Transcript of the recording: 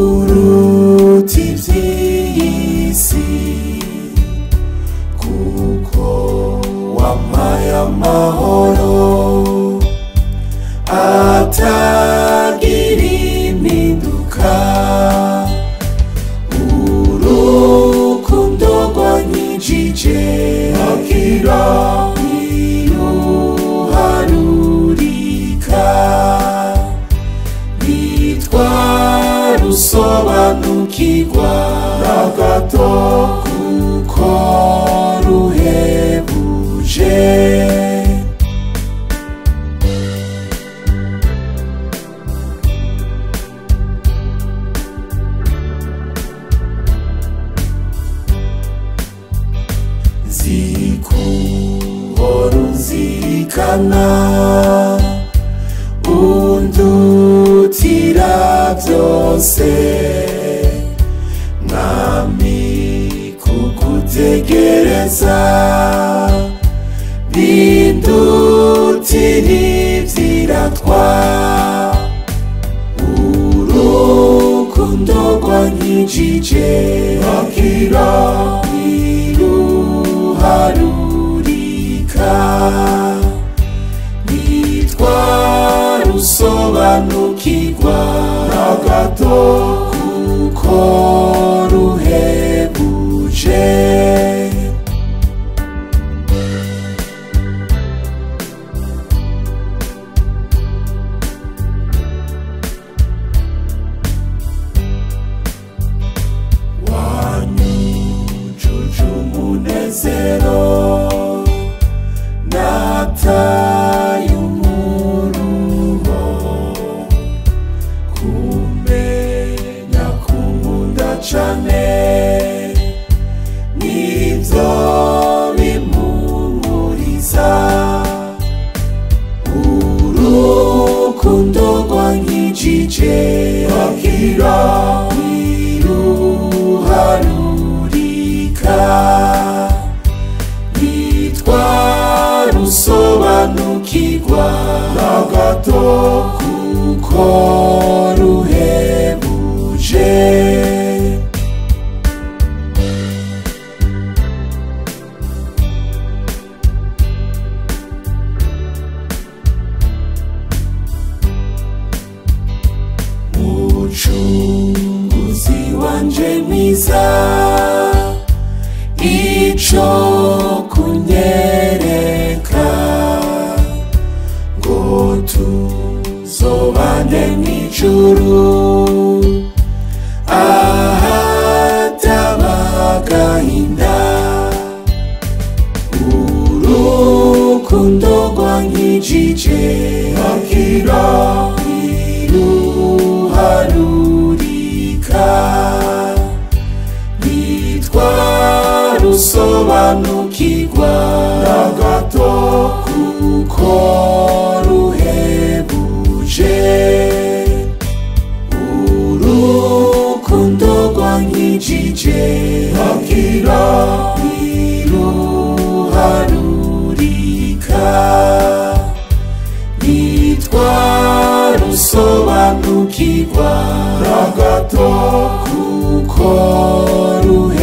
kuruta ivy'iyi si, kuko wampaye amahoro atagira impinduka, urukundo rwanyijije akira iruharurika, rusobanukirwa na gato kuko ruhebuje. Zikuhora uzirikana undutira vyose, mwami kugutegereza bindutira ivyiratwa, urukundo rwanyijije akira iruharurika, rusobanukirwa na gato kuko ruhebuje. Wanyujuje umunezero nataye umuruho, kumenya kunkunda cane nivyo bimpumuriza, urukundo rwanyijije akira iruharurika, rusobanukirwa na gato kuko ruhebuje. Mucunguzi wanje mwiza, ico kunyereka ngo tuzobane mw'ijuru ahataba agahinda, urukundo rwanyijije akira iruharurika, rusobanukirwa na gato kuko ruhebuje, urukundo rwanyijije akira iruharurika, rusobanukirwa na gato kuko ruhebuje.